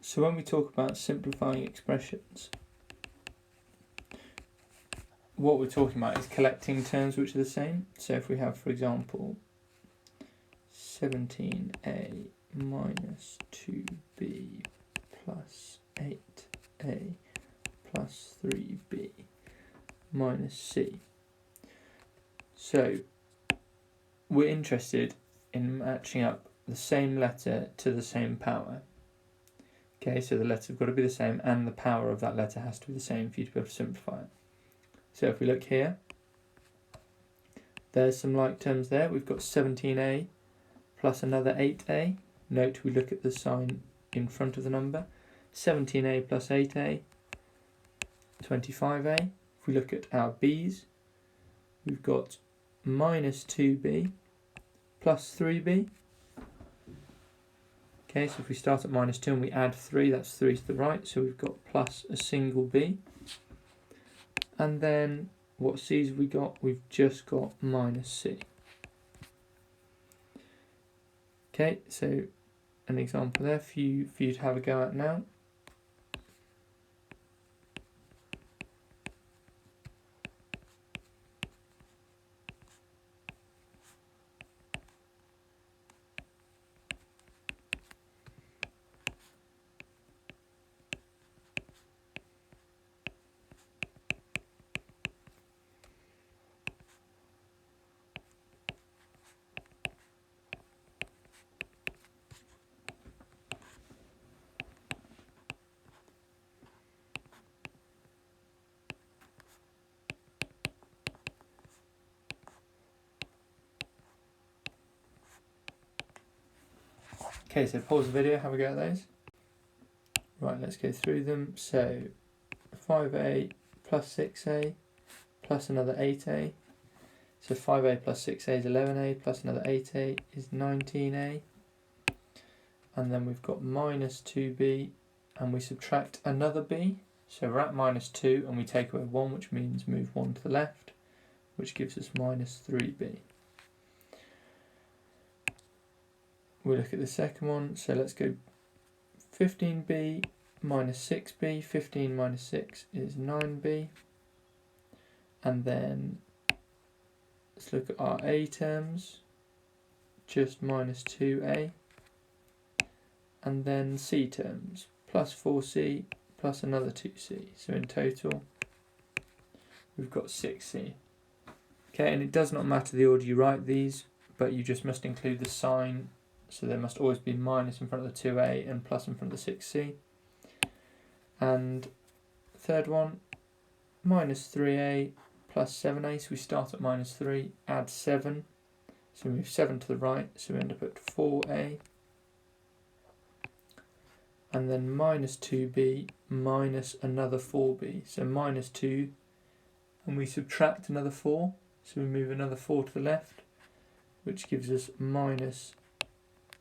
So when we talk about simplifying expressions, what we're talking about is collecting terms which are the same. So if we have, for example, 17a minus 2b plus 8a plus 3b minus c. So we're interested in matching up the same letter to the same power. Okay, so the letters have got to be the same and the power of that letter has to be the same for you to be able to simplify it. So if we look here, there's some like terms there. We've got 17a plus another 8a. Note we look at the sign in front of the number. 17a plus 8a, 25a. If we look at our b's, we've got minus 2b plus 3b. Okay, so if we start at minus 2 and we add 3, that's 3 to the right, so we've got plus a single b. And then what c's have we got? We've just got minus c. Okay, so an example there for you to have a go at now. Okay, so pause the video, have a go at those. Right, let's go through them. So 5a plus 6a plus another 8a. So 5a plus 6a is 11a plus another 8a is 19a. And then we've got minus 2b and we subtract another b. So we're at minus 2 and we take away 1, which means move 1 to the left, which gives us minus 3b. We look at the second one, so let's go 15b minus 6b. 15 minus 6 is 9b. And then let's look at our a terms, just minus 2a. And then c terms, plus 4c plus another 2c. So in total, we've got 6c. Okay, and it does not matter the order you write these, but you just must include the sign. So there must always be minus in front of the 2a and plus in front of the 6c. And third one, minus 3a plus 7a. So we start at minus 3, add 7. So we move 7 to the right, so we end up at 4a. And then minus 2b minus another 4b. So minus 2, and we subtract another 4. So we move another 4 to the left, which gives us minus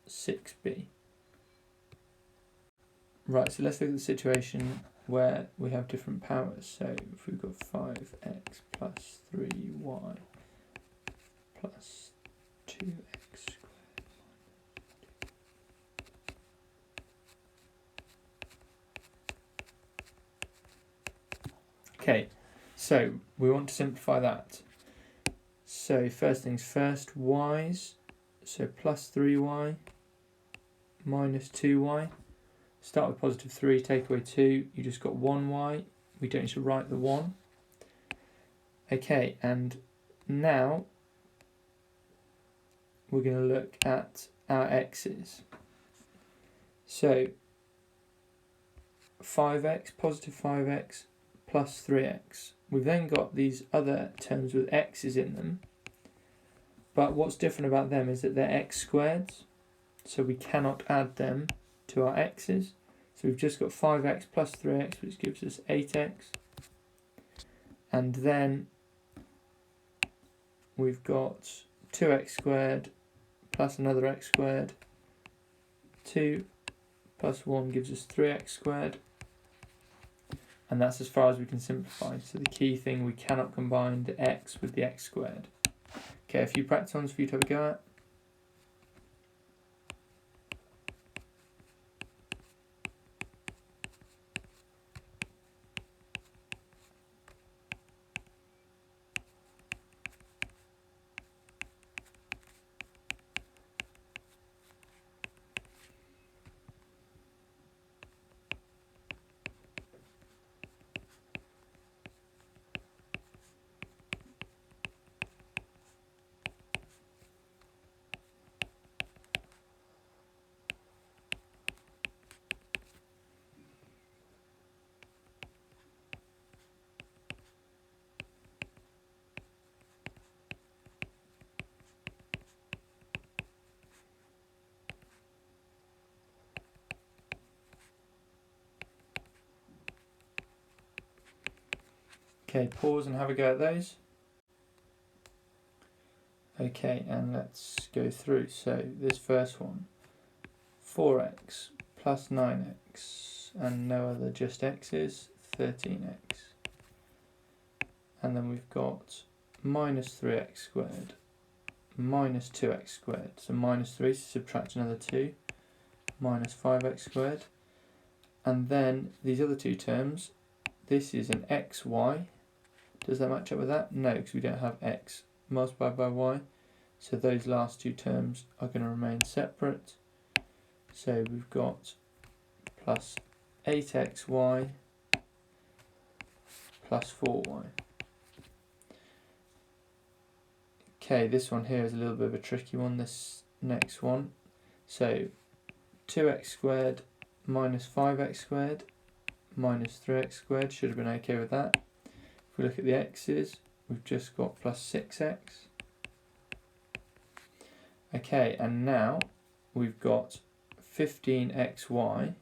6b. Right, so let's look at the situation where we have different powers. So if we've got 5x plus 3y plus 2x squared. Okay, so we want to simplify that. So first things first, y's. So plus 3y minus 2y. Start with positive 3, take away 2, you just got 1y. We don't need to write the 1. Okay, and now we're going to look at our x's. So 5x, positive 5x plus 3x. We've then got these other terms with x's in them, but what's different about them is that they're x squareds, so we cannot add them to our x's. So we've just got 5x plus 3x, which gives us 8x. And then we've got 2x squared plus another x squared. 2 plus 1 gives us 3x squared. And that's as far as we can simplify. So the key thing, we cannot combine the x with the x squared. Okay, a few practice ones for you to have a go at. Okay, pause and have a go at those. Okay, and let's go through. So this first one, 4x plus 9x, and no other, just x's, 13x. And then we've got minus 3x squared, minus 2x squared. So minus 3, so subtract another 2, minus 5x squared. And then these other two terms, this is an xy. Does that match up with that? No, because we don't have x multiplied by y. So those last two terms are going to remain separate. So we've got plus 8xy plus 4y. Okay, this one here is a little bit of a tricky one, this next one. So 2x squared minus 5x squared minus 3x squared should have been okay with that. If we look at the x's, we've just got plus 6x. Okay, and now we've got 15xy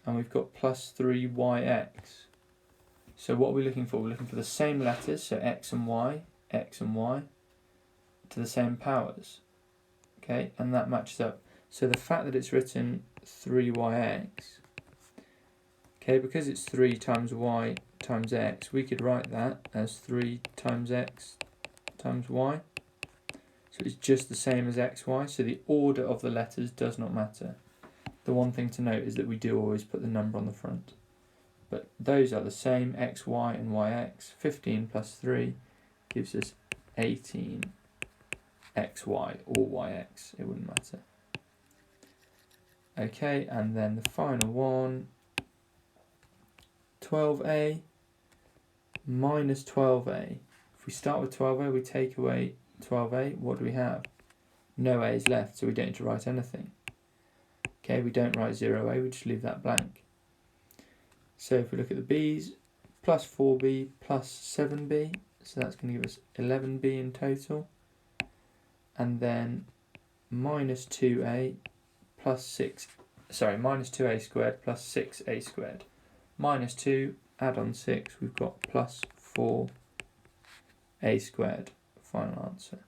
and we've got plus 3yx. So what are we looking for? We're looking for the same letters, so x and y, to the same powers. Okay, and that matches up. So the fact that it's written 3yx, okay, because it's 3 times y times x, we could write that as 3 times x times y. So it's just the same as xy, so the order of the letters does not matter. The one thing to note is that we do always put the number on the front. But those are the same, xy and yx. 15 plus 3 gives us 18xy or yx, it wouldn't matter. Okay, and then the final one, 12a minus 12a. If we start with 12a, we take away 12a, what do we have? No a's left, so we don't need to write anything. Okay, we don't write 0a, we just leave that blank. So if we look at the b's, plus 4b plus 7b, so that's going to give us 11b in total. And then minus 2a plus minus 2a squared plus 6a squared. Minus 2, add on 6, we've got plus 4a squared. Final answer.